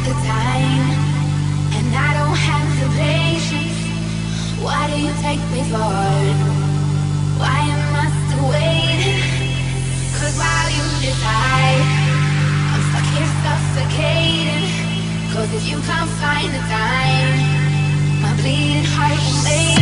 the time, and I don't have the patience. What do you take me for? Why am I still waiting? 'Cause while you decide, I'm stuck here suffocating. 'Cause if you can't find the time, my bleeding heart will wait.